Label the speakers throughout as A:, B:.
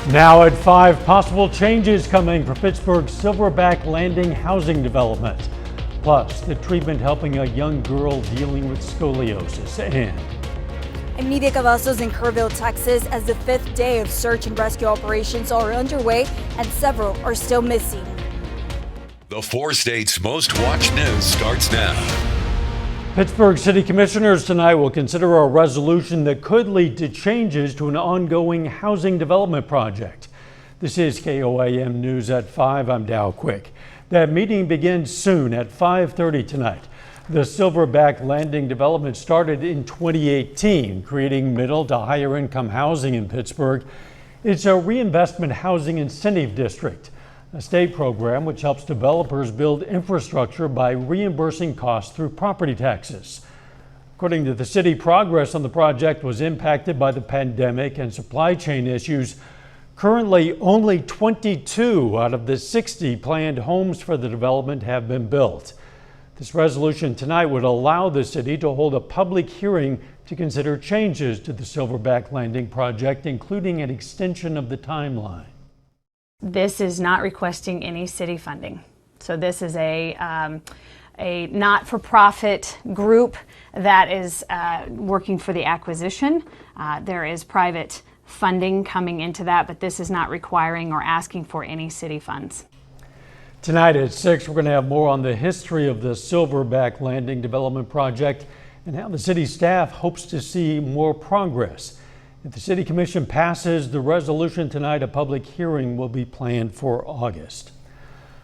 A: Now at 5, possible changes coming for Pittsburgh's Silverback Landing housing development. Plus, the treatment helping a young girl dealing with scoliosis.
B: And media cavazos in Kerrville, Texas, as the 5th day of search and rescue operations are underway and several are still missing.
C: The 4 states' most watched news starts now.
A: Pittsburgh City Commissioners tonight will consider a resolution that could lead to changes to an ongoing housing development project. This is KOAM News at 5. I'm Dow Quick. That meeting begins soon at 5:30 tonight. The Silverback Landing development started in 2018, creating middle to higher income housing in Pittsburgh. It's a reinvestment housing incentive district, a state program which helps developers build infrastructure by reimbursing costs through property taxes. According to the city, progress on the project was impacted by the pandemic and supply chain issues. Currently, only 22 out of the 60 planned homes for the development have been built. This resolution tonight would allow the city to hold a public hearing to consider changes to the Silverback Landing project, including an extension of the timeline.
D: This is not requesting any city funding. So this is a not-for-profit group that is working for the acquisition. There is private funding coming into that, but this is not requiring or asking for any city funds.
A: Tonight at 6, we're going to have more on the history of the Silverback Landing development project and how the city staff hopes to see more progress. If the City Commission passes the resolution tonight, a public hearing will be planned for August.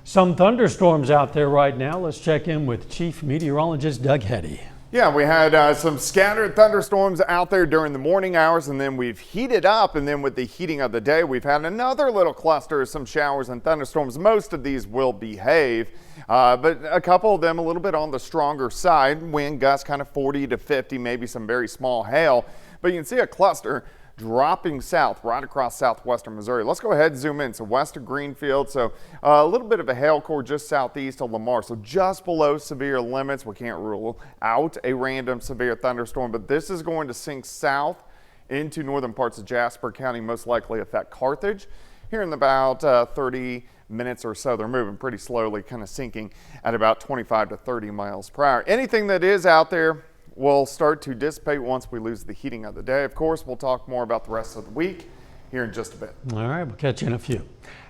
A: Some thunderstorms out there right now. Let's check in with Chief Meteorologist Doug Heddy.
E: Yeah, we had some scattered thunderstorms out there during the morning hours, and then we've heated up, and then with the heating of the day, we've had another little cluster of some showers and thunderstorms. Most of these will behave, but a couple of them a little bit on the stronger side. Wind gusts kind of 40 to 50, maybe some very small hail, but you can see a cluster dropping south right across southwestern Missouri. Let's go ahead and zoom in. So west of Greenfield, so a little bit of a hail core just southeast of Lamar, so just below severe limits. We can't rule out a random severe thunderstorm, but this is going to sink south into northern parts of Jasper County, most likely affect Carthage. Here in about 30 minutes or so, they're moving pretty slowly, kind of sinking at about 25 to 30 miles per hour. Anything that is out there will start to dissipate once we lose the heating of the day. Of course, we'll talk more about the rest of the week here in just a bit.
A: All right, we'll catch you in a few.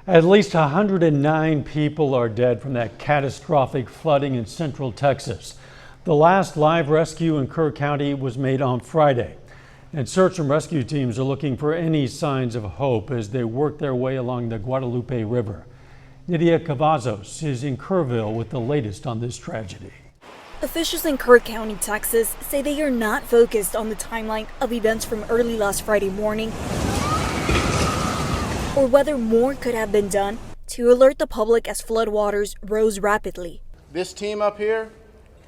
A: At least 109 people are dead from that catastrophic flooding in central Texas. The last live rescue in Kerr County was made on Friday, and search and rescue teams are looking for any signs of hope as they work their way along the Guadalupe River. Nydia Cavazos is in Kerrville with the latest on this tragedy.
B: Officials in Kerr County, Texas say they are not focused on the timeline of events from early last Friday morning or whether more could have been done to alert the public as floodwaters rose rapidly.
F: This team up here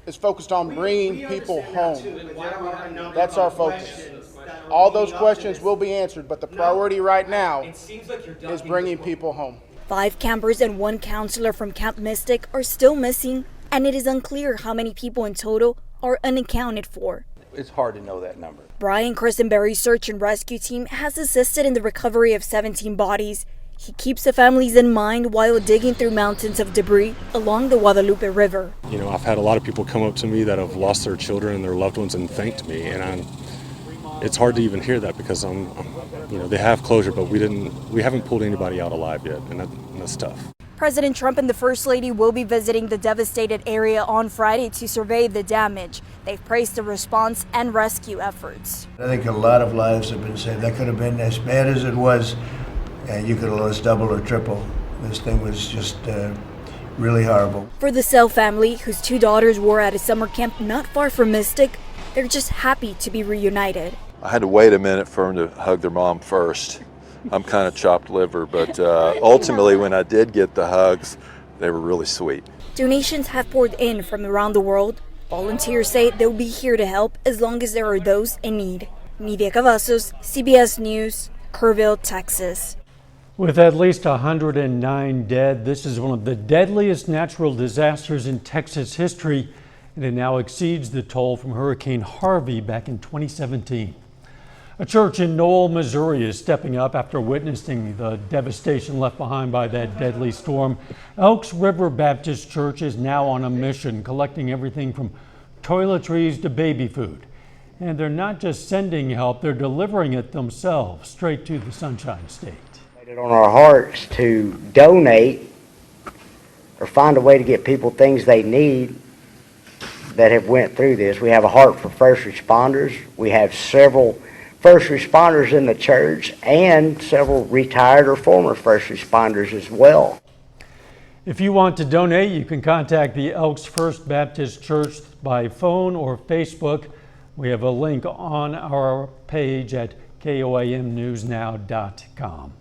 F: is focused on bringing people home. That's our focus. All those questions will be answered, but the priority right now is bringing people home.
B: 5 campers and 1 counselor from Camp Mystic are still missing, and it is unclear how many people in total are unaccounted for.
G: It's hard to know that number.
B: Brian Christenberry's search and rescue team has assisted in the recovery of 17 bodies. He keeps the families in mind while digging through mountains of debris along the Guadalupe River.
H: You know, I've had a lot of people come up to me that have lost their children and their loved ones and thanked me, and it's hard to even hear that because they have closure, but we haven't pulled anybody out alive yet, and that's tough.
B: President Trump and the First Lady will be visiting the devastated area on Friday to survey the damage. They've praised the response and rescue efforts.
I: I think a lot of lives have been saved. That could have been as bad as it was, and you could have lost double or triple. This thing was just really horrible.
B: For the Sell family, whose 2 daughters were at a summer camp not far from Mystic, they're just happy to be reunited.
J: I had to wait a minute for them to hug their mom first. I'm kind of chopped liver, but ultimately when I did get the hugs, they were really sweet.
B: Donations have poured in from around the world. Volunteers say they'll be here to help as long as there are those in need. Nydia Cavazos, CBS News, Kerrville, Texas.
A: With at least 109 dead, this is one of the deadliest natural disasters in Texas history, and it now exceeds the toll from Hurricane Harvey back in 2017. A church in Knoll, Missouri is stepping up after witnessing the devastation left behind by that deadly storm. Elks River Baptist Church is now on a mission, collecting everything from toiletries to baby food. And they're not just sending help, they're delivering it themselves straight to the Sunshine State.
G: It on our hearts to donate or find a way to get people things they need that have went through this. We have a heart for first responders. We have several first responders in the church and several retired or former first responders as well.
A: If you want to donate, you can contact the Elks First Baptist Church by phone or Facebook. We have a link on our page at koamnewsnow.com.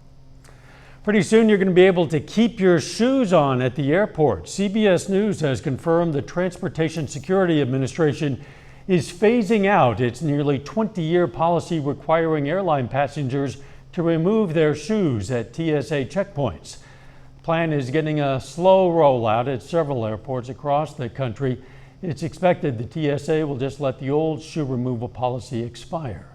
A: Pretty soon you're going to be able to keep your shoes on at the airport. CBS News has confirmed the Transportation Security Administration is phasing out its nearly 20-year policy requiring airline passengers to remove their shoes at TSA checkpoints. The plan is getting a slow rollout at several airports across the country. It's expected the TSA will just let the old shoe removal policy expire.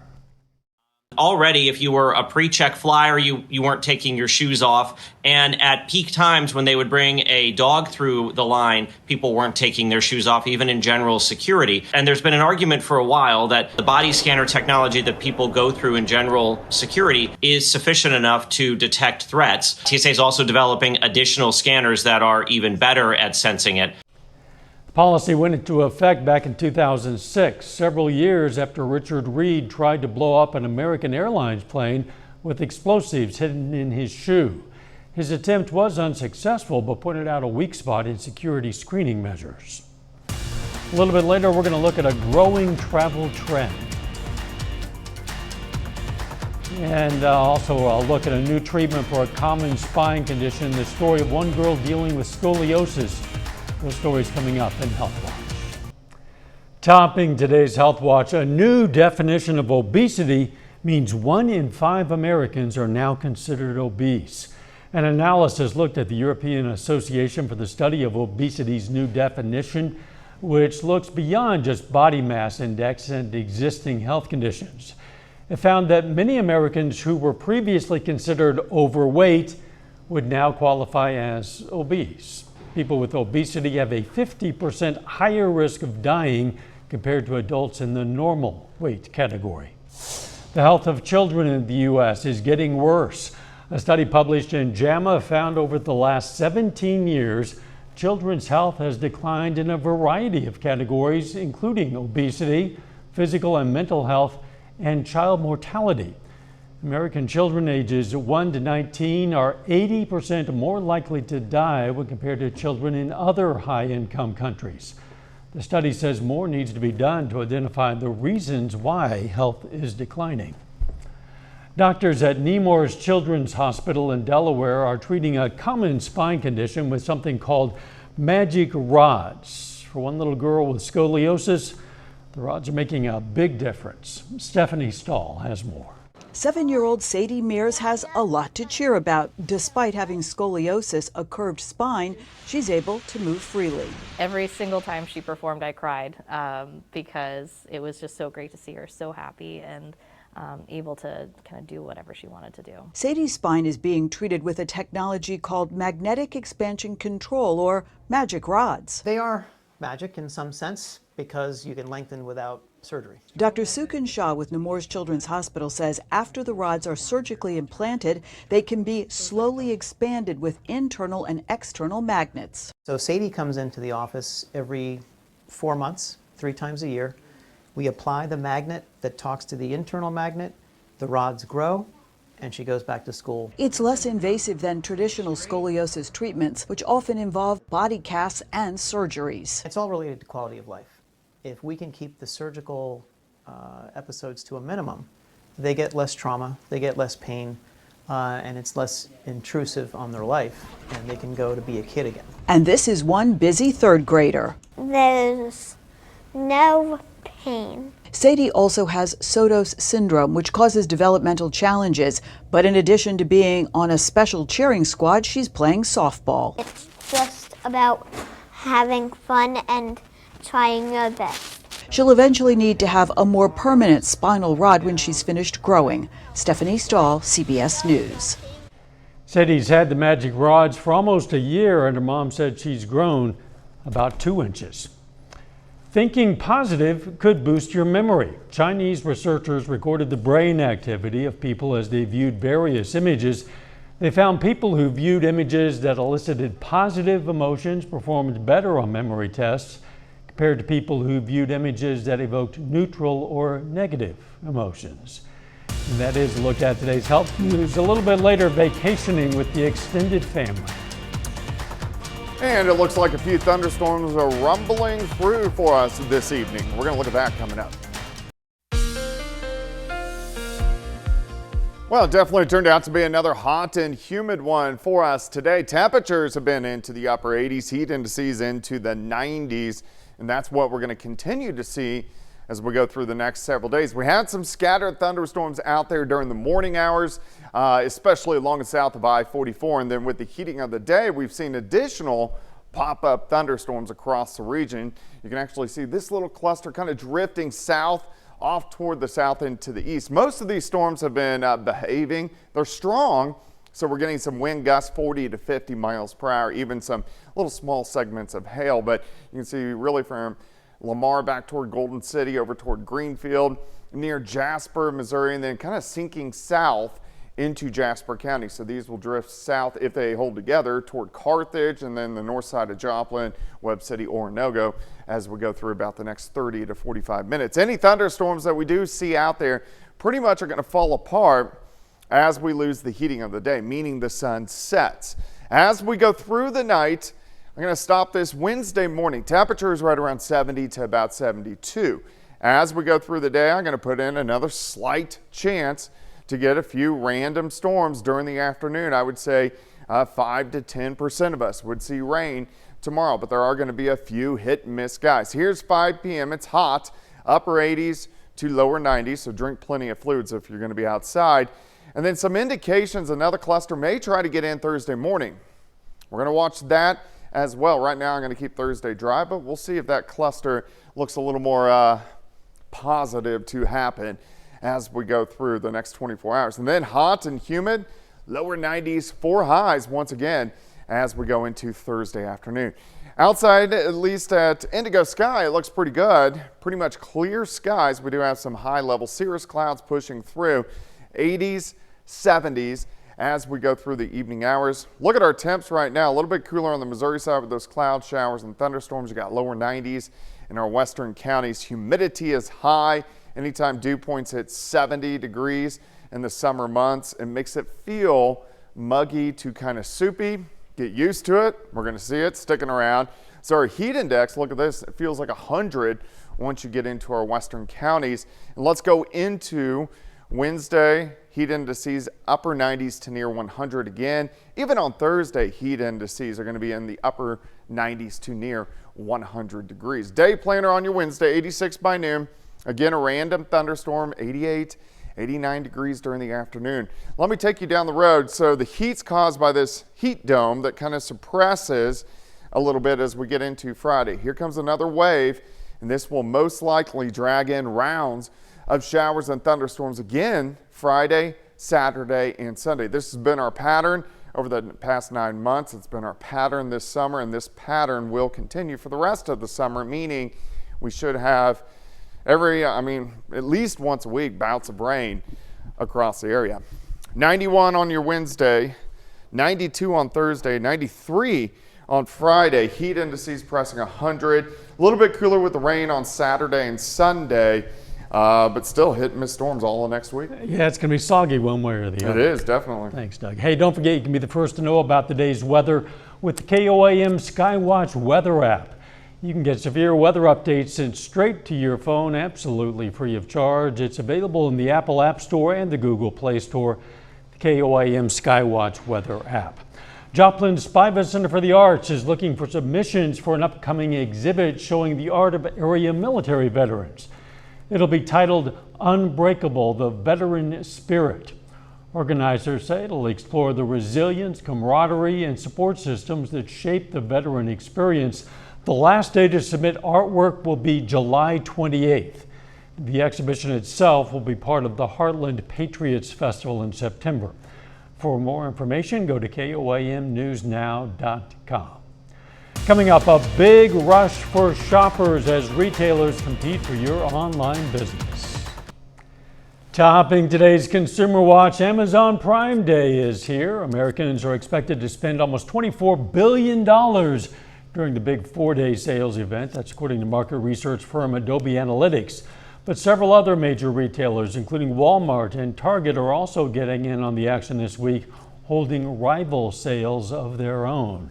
K: Already, if you were a pre-check flyer, you weren't taking your shoes off. And at peak times when they would bring a dog through the line, people weren't taking their shoes off, even in general security. And there's been an argument for a while that the body scanner technology that people go through in general security is sufficient enough to detect threats. TSA is also developing additional scanners that are even better at sensing it.
A: The policy went into effect back in 2006, several years after Richard Reed tried to blow up an American Airlines plane with explosives hidden in his shoe. His attempt was unsuccessful, but pointed out a weak spot in security screening measures. A little bit later, we're going to look at a growing travel trend. And also I'll look at a new treatment for a common spine condition, the story of one girl dealing with scoliosis. Those stories coming up in Health Watch. Topping today's Health Watch, a new definition of obesity means 1 in 5 Americans are now considered obese. An analysis looked at the European Association for the Study of Obesity's new definition, which looks beyond just body mass index and existing health conditions. It found that many Americans who were previously considered overweight would now qualify as obese. People with obesity have a 50% higher risk of dying compared to adults in the normal weight category. The health of children in the U.S. is getting worse. A study published in JAMA found over the last 17 years, children's health has declined in a variety of categories, including obesity, physical and mental health, and child mortality. American children ages 1 to 19 are 80% more likely to die when compared to children in other high-income countries. The study says more needs to be done to identify the reasons why health is declining. Doctors at Nemours Children's Hospital in Delaware are treating a common spine condition with something called magic rods. For one little girl with scoliosis, the rods are making a big difference. Stephanie Stahl has more.
L: 7-year-old Sadie Mears has a lot to cheer about. Despite having scoliosis, a curved spine, she's able to move freely.
M: Every single time she performed, I cried because it was just so great to see her so happy and able to kind of do whatever she wanted to do.
L: Sadie's spine is being treated with a technology called magnetic expansion control, or magic rods.
N: They are magic in some sense because you can lengthen without surgery.
L: Dr. Sukin Shah with Nemours Children's Hospital says after the rods are surgically implanted, they can be slowly expanded with internal and external magnets.
N: So Sadie comes into the office every 4 months, 3 times a year. We apply the magnet that talks to the internal magnet, the rods grow, and she goes back to school.
L: It's less invasive than traditional scoliosis treatments, which often involve body casts and surgeries.
N: It's all related to quality of life. If we can keep the surgical episodes to a minimum, they get less trauma, they get less pain, and it's less intrusive on their life, and they can go to be a kid again.
L: And this is one busy 3rd grader.
O: There's no pain.
L: Sadie also has Sotos syndrome, which causes developmental challenges. But in addition to being on a special cheering squad, she's playing softball.
O: It's just about having fun and trying your best.
L: She'll eventually need to have a more permanent spinal rod when she's finished growing. Stephanie Stahl, CBS News.
A: Said he's had the magic rods for almost a year, and her mom said she's grown about 2 inches. Thinking positive could boost your memory. Chinese researchers recorded the brain activity of people as they viewed various images. They found people who viewed images that elicited positive emotions performed better on memory tests compared to people who viewed images that evoked neutral or negative emotions. And that is a look at today's health news. A little bit later, vacationing with the extended family.
E: And it looks like a few thunderstorms are rumbling through for us this evening. We're going to look at that coming up. Well, it definitely turned out to be another hot and humid one for us today. Temperatures have been into the upper 80s, heat indices into the 90s, and that's what we're going to continue to see as we go through the next several days. We had some scattered thunderstorms out there during the morning hours, especially along and south of I-44, and then with the heating of the day, we've seen additional pop-up thunderstorms across the region. You can actually see this little cluster kind of drifting south off toward the south and to the east. Most of these storms have been behaving. They're strong, so we're getting some wind gusts 40 to 50 miles per hour, even some little small segments of hail. But you can see really from Lamar back toward Golden City, over toward Greenfield, near Jasper, Missouri, and then kind of sinking south into Jasper County. So these will drift south if they hold together toward Carthage and then the north side of Joplin, Webb City, Oronogo as we go through about the next 30 to 45 minutes. Any thunderstorms that we do see out there pretty much are going to fall apart as we lose the heating of the day, meaning the sun sets. As we go through the night, I'm going to stop this Wednesday morning. Temperatures right around 70 to about 72. As we go through the day, I'm going to put in another slight chance to get a few random storms during the afternoon. I would say 5 to 10% of us would see rain tomorrow, but there are going to be a few hit and miss guys. Here's 5 p.m. It's hot, upper 80s to lower 90s, so drink plenty of fluids if you're going to be outside. And then some indications another cluster may try to get in Thursday morning. We're going to watch that as well. Right now I'm going to keep Thursday dry, but we'll see if that cluster looks a little more positive to happen as we go through the next 24 hours. And then hot and humid, lower 90s for highs once again as we go into Thursday afternoon. Outside, at least at Indigo Sky, it looks pretty good. Pretty much clear skies. We do have some high-level cirrus clouds pushing through. 80s, 70s as we go through the evening hours. Look at our temps right now. A little bit cooler on the Missouri side with those cloud showers and thunderstorms. You got lower 90s in our western counties. Humidity is high. Anytime dew points hit 70 degrees in the summer months, it makes it feel muggy to kind of soupy. Get used to it. We're going to see it sticking around. So our heat index, look at this, it feels like 100 once you get into our western counties. And let's go into Wednesday. Heat indices upper 90s to near 100 again. Even on Thursday, heat indices are going to be in the upper 90s to near 100 degrees. Day planner on your Wednesday, 86 by noon. Again, a random thunderstorm, 88, 89 degrees during the afternoon. Let me take you down the road. So the heat's caused by this heat dome that kind of suppresses a little bit as we get into Friday. Here comes another wave, and this will most likely drag in rounds of showers and thunderstorms again Friday, Saturday, and Sunday. This has been our pattern over the past 9 months. It's been our pattern this summer, and this pattern will continue for the rest of the summer, meaning we should have at least once a week, bouts of rain across the area. 91 on your Wednesday, 92 on Thursday, 93 on Friday. Heat indices pressing 100. A little bit cooler with the rain on Saturday and Sunday, but still hit and miss storms all of next week.
A: Yeah, it's going to be soggy one way or the other.
E: It is, definitely.
A: Thanks, Doug. Hey, don't forget you can be the first to know about the day's weather with the KOAM Skywatch weather app. You can get severe weather updates sent straight to your phone, absolutely free of charge. It's available in the Apple App Store and the Google Play Store, the KOAM Skywatch weather app. Joplin Spiva Center for the Arts is looking for submissions for an upcoming exhibit showing the art of area military veterans. It'll be titled Unbreakable, the Veteran Spirit. Organizers say it'll explore the resilience, camaraderie, and support systems that shape the veteran experience. The last day to submit artwork will be July 28th. The exhibition itself will be part of the Heartland Patriots Festival in September. For more information, go to KOAMnewsnow.com. Coming up, a big rush for shoppers as retailers compete for your online business. Topping today's Consumer Watch, Amazon Prime Day is here. Americans are expected to spend almost $24 billion during the big 4-day sales event. That's according to market research firm Adobe Analytics. But several other major retailers, including Walmart and Target, are also getting in on the action this week, holding rival sales of their own.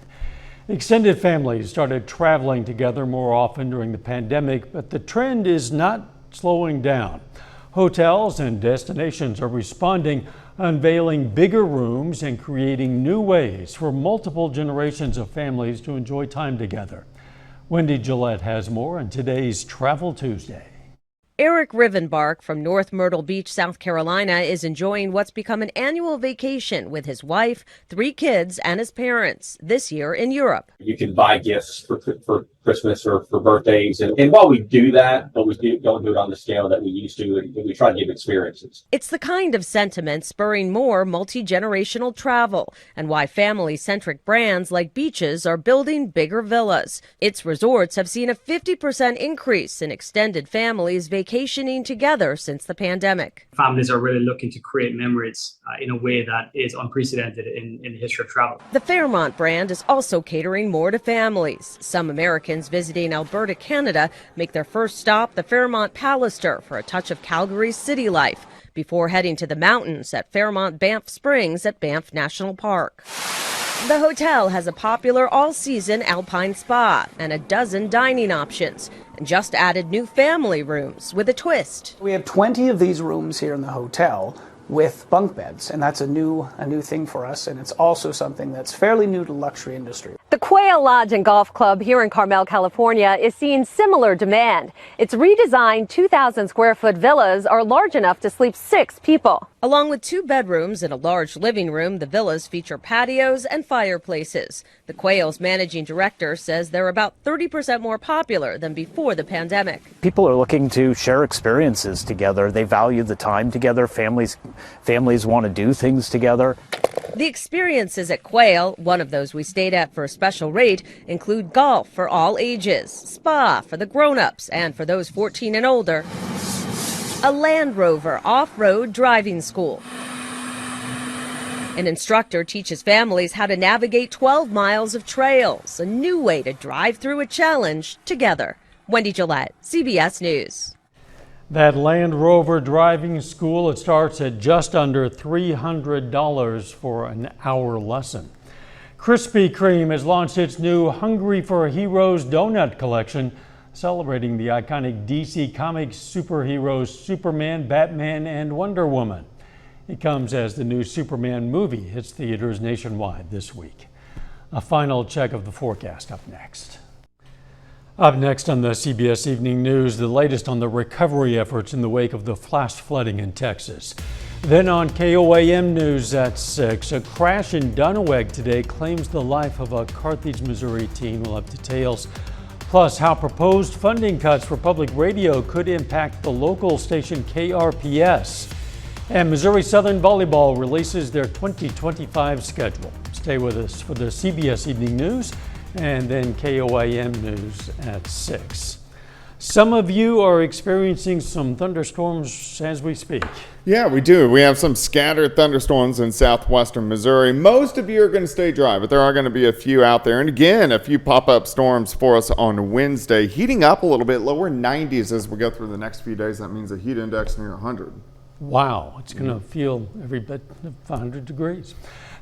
A: Extended families started traveling together more often during the pandemic, but the trend is not slowing down. Hotels and destinations are responding, unveiling bigger rooms and creating new ways for multiple generations of families to enjoy time together. Wendy Gillette has more on today's Travel Tuesday.
P: Eric Rivenbark from North Myrtle Beach, South Carolina, is enjoying what's become an annual vacation with his wife, 3 kids, and his parents, this year in Europe.
Q: You can buy gifts for Christmas or for birthdays. And while we do that, but we don't do it on the scale that we used to, and we try to give experiences.
P: It's the kind of sentiment spurring more multi-generational travel and why family-centric brands like Beaches are building bigger villas. Its resorts have seen a 50% increase in extended families vacationing together since the pandemic.
R: Families are really looking to create memories in a way that is unprecedented in the history of travel.
P: The Fairmont brand is also catering more to families. Some Americans visiting Alberta, Canada, make their first stop the Fairmont Pallister for a touch of Calgary's city life before heading to the mountains at Fairmont Banff Springs at Banff National Park. The hotel has a popular all-season alpine spa and a dozen dining options, and just added new family rooms with a twist.
S: We have 20 of these rooms here in the hotel with bunk beds, and that's a new thing for us, and it's also something that's fairly new to the luxury industry.
T: The Quail Lodge and Golf Club here in Carmel, California is seeing similar demand. Its redesigned 2,000-square-foot villas are large enough to sleep 6 people.
P: Along with 2 bedrooms and a large living room, the villas feature patios and fireplaces. The Quail's managing director says they're about 30% more popular than before the pandemic.
U: People are looking to share experiences together. They value the time together. Families want to do things together.
P: The experiences at Quail, one of those we stayed at for a special rate, include golf for all ages, spa for the grown-ups and for those 14 and older, a Land Rover off-road driving school. An instructor teaches families how to navigate 12 miles of trails, a new way to drive through a challenge together. Wendy Gillette, CBS News.
A: That Land Rover driving school, it starts at just under $300 for an hour lesson. Krispy Kreme has launched its new Hungry for Heroes donut collection, celebrating the iconic DC Comics superheroes Superman, Batman, and Wonder Woman. It comes as the new Superman movie hits theaters nationwide this week. A final check of the forecast up next. Up next on the CBS Evening News, the latest on the recovery efforts in the wake of the flash flooding in Texas. Then on KOAM News at 6, a crash in Dunaweg today claims the life of a Carthage, Missouri teen. We'll have details. Plus, how proposed funding cuts for public radio could impact the local station KRPS. And Missouri Southern Volleyball releases their 2025 schedule. Stay with us for the CBS Evening News and then KOAM News at 6. Some of you are experiencing some thunderstorms as we speak.
E: Yeah, we do. We have some scattered thunderstorms in southwestern Missouri. Most of you are going to stay dry, but there are going to be a few out there. And again, a few pop-up storms for us on Wednesday, heating up a little bit, lower 90s as we go through the next few days. That means a heat index near 100.
A: Wow, it's going to feel every bit of 100 degrees.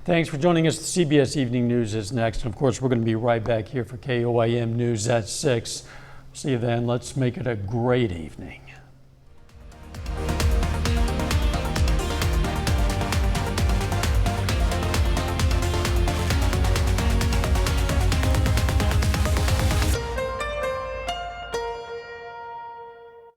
A: Thanks for joining us. The CBS Evening News is next. And of course, we're going to be right back here for KOAM News at 6. See you then. Let's make it a great evening.